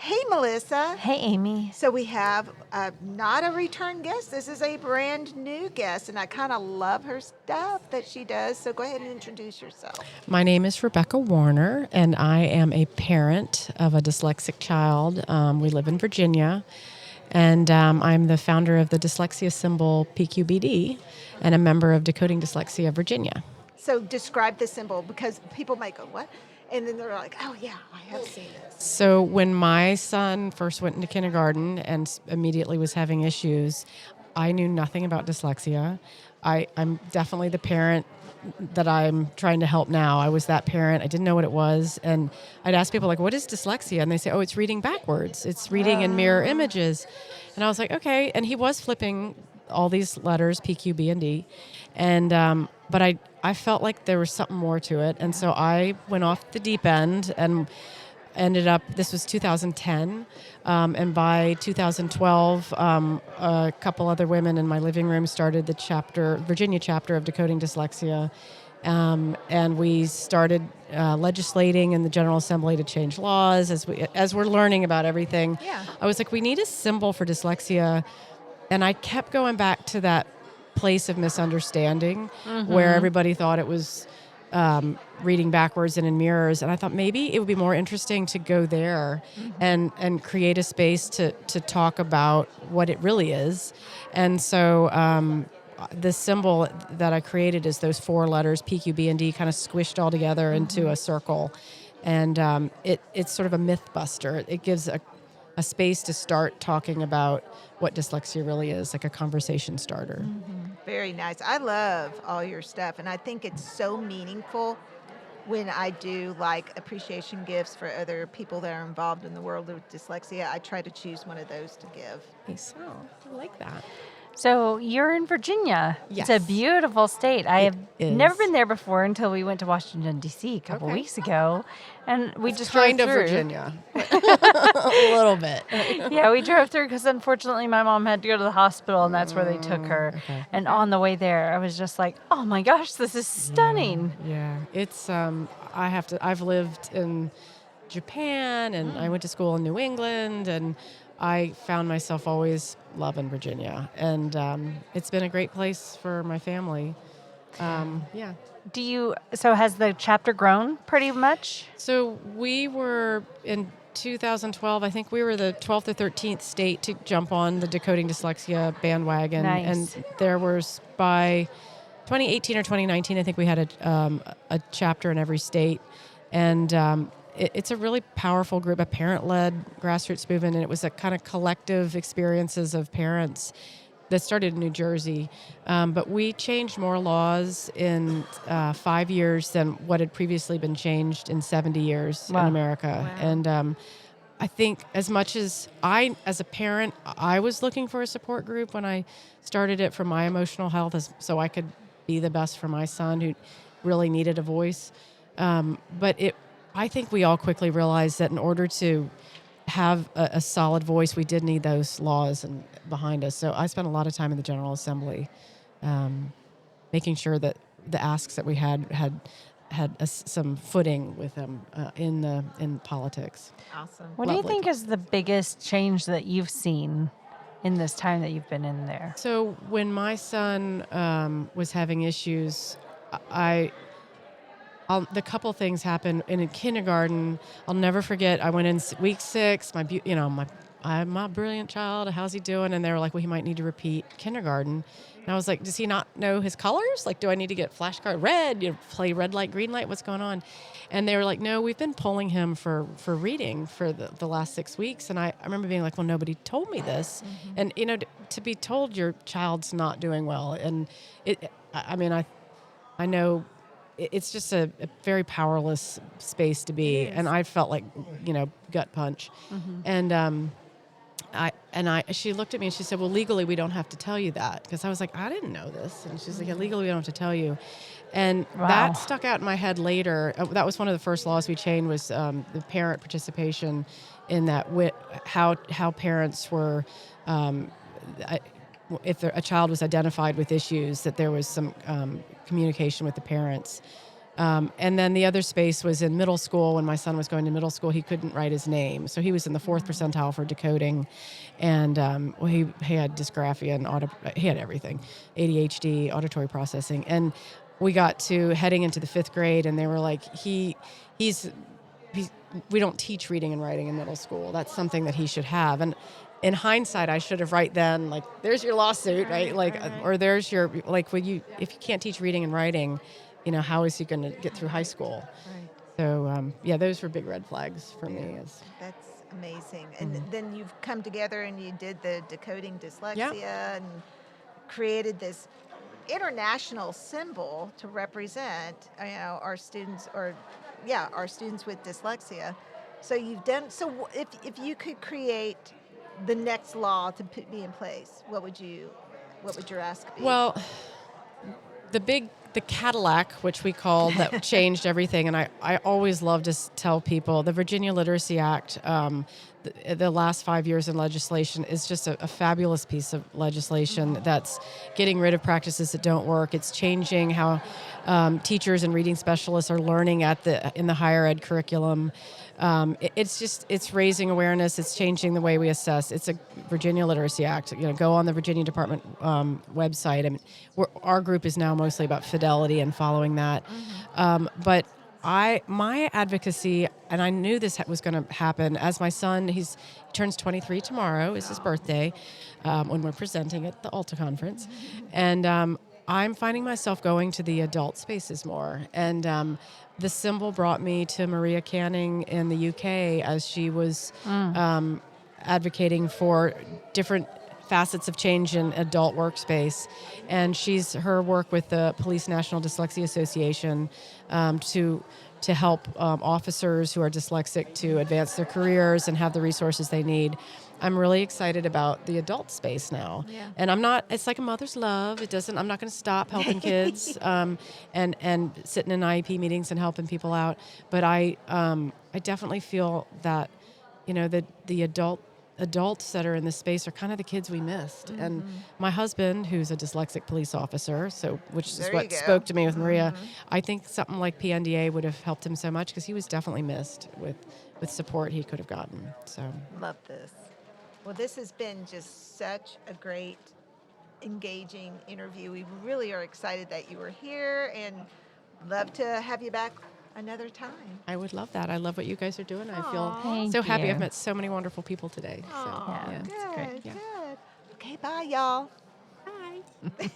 Hey, Melissa. Hey, Amy. So we have not a return guest. This is a brand new guest, and I kind of love her stuff that she does. So go ahead and introduce yourself. My name is Rebecca Warner, and I am a parent of a dyslexic child. We live in Virginia, and I'm the founder of the Dyslexia Symbol PQBD and a member of Decoding Dyslexia Virginia. So describe the symbol, because people might go, what? And then they're like, oh, yeah, I have seen this. So when my son first went into kindergarten and immediately was having issues, I knew nothing about dyslexia. I'm definitely the parent that I'm trying to help now. I was that parent. I didn't know what it was. And I'd ask people, like, what is dyslexia? And they say, oh, it's reading backwards. It's reading in mirror images. And I was like, okay. And he was flipping all these letters, P, Q, B, and D. And but I felt like there was something more to it. And so I went off the deep end and ended up, this was 2010, and by 2012, a couple other women in my living room started the Virginia chapter of Decoding Dyslexia, and we started legislating in the General Assembly to change laws as we're learning about everything. Yeah. I was like, we need a symbol for dyslexia, and I kept going back to that place of misunderstanding where everybody thought it was reading backwards and in mirrors. And I thought maybe it would be more interesting to go there and create a space to talk about what it really is. And so the symbol that I created is those four letters, P, Q, B, and D, kind of squished all together into a circle. And it's sort of a myth buster. It gives a space to start talking about what dyslexia really is, like a conversation starter. Very nice. I love all your stuff, and I think it's so meaningful when I do like appreciation gifts for other people that are involved in the world of dyslexia. I try to choose one of those to give. So I like that. So you're in Virginia. Yes. It's a beautiful state. I have is. never been there before until we went to Washington, D.C. a couple Okay. weeks ago. And we just Kind drove of through. Virginia. A little bit. Yeah, we drove through because unfortunately my mom had to go to the hospital, and that's where they took her. Okay. And on the way there, I was just like, oh my gosh, this is stunning. Yeah. It's I've lived in Japan, and I went to school in New England, and I found myself always loving Virginia, and it's been a great place for my family. Yeah. So has the chapter grown pretty much? So we were in 2012. I think we were the 12th or 13th state to jump on the Decoding Dyslexia bandwagon. Nice. And there was, by 2018 or 2019, I think we had a chapter in every state. And it's a really powerful group, a parent-led grassroots movement, and it was a kind of collective experiences of parents that started in New Jersey. But we changed more laws in 5 years than what had previously been changed in 70 years in America. Wow. And I think as much as as a parent, I was looking for a support group when I started it for my emotional health, so I could be the best for my son who really needed a voice. I think we all quickly realized that in order to have a solid voice, we did need those laws behind us. So I spent a lot of time in the General Assembly, making sure that the asks that we had some footing with them in politics. Awesome. What do you Lovely. think is the biggest change that you've seen in this time that you've been in there? So when my son was having issues, the couple things happened in kindergarten. I'll never forget. I went in week 6. I have my brilliant child. How's he doing? And they were like, well, he might need to repeat kindergarten. And I was like, does he not know his colors? Like, do I need to get flashcard red? Play red light, green light? What's going on? And they were like, no, we've been pulling him for reading for the last 6 weeks. And I remember being like, well, nobody told me this. And to be told your child's not doing well, and I know. It's just a very powerless space to be, and I felt like, gut punch. And she looked at me and she said, "Well, legally, we don't have to tell you that," because I was like, "I didn't know this," and she's like, "Yeah, legally, we don't have to tell you," and that stuck out in my head later. That was one of the first laws we changed was the parent participation in that how parents were. If a child was identified with issues, that there was some communication with the parents. And then the other space was in middle school. When my son was going to middle school, he couldn't write his name. So he was in the fourth percentile for decoding. And well, he had dysgraphia and he had everything, ADHD, auditory processing. And we got to heading into the 5th grade, and they were like, he's we don't teach reading and writing in middle school. That's something that he should have. And in hindsight, I should have right then, like, there's your lawsuit, right? Like, or there's your, like, if you can't teach reading and writing, how is he going to get through high school? Right. So, yeah, those were big red flags for me. That's amazing. And then you've come together and you did the Decoding Dyslexia and created this international symbol to represent, our students, our students with dyslexia. So you've done. So if you could create the next law to be in place, what would your ask be? Well, the Cadillac, which we called, that changed everything. And I always love to tell people the Virginia Literacy Act, the last 5 years in legislation is just a fabulous piece of legislation that's getting rid of practices that don't work. It's changing how teachers and reading specialists are learning in the higher ed curriculum. It's raising awareness. It's changing the way we assess. It's a Virginia Literacy Act. Go on the Virginia Department website. I mean, our group is now mostly about fidelity and following that. But my advocacy, and I knew this was going to happen, as my son, he turns 23 tomorrow, is his birthday, when we're presenting at the ALTA conference. And I'm finding myself going to the adult spaces more. And the symbol brought me to Maria Canning in the UK as she was advocating for different facets of change in adult workspace. And her work with the Police National Dyslexia Association to help officers who are dyslexic to advance their careers and have the resources they need. I'm really excited about the adult space now. Yeah. And it's like a mother's love. I'm not going to stop helping kids and sitting in IEP meetings and helping people out. But I definitely feel that, the adults that are in this space are kind of the kids we missed. And my husband, who's a dyslexic police officer, which is what spoke to me with Maria, I think something like PNDA would have helped him so much because he was definitely missed with support he could have gotten. So Love this. Well, this has been just such a great, engaging interview. We really are excited that you were here and love to have you back another time. I would love that. I love what you guys are doing. I feel Thank so happy. you. I've met so many wonderful people today. So, Aw, yeah. good, great. Yeah. good. Okay, bye, y'all. Bye.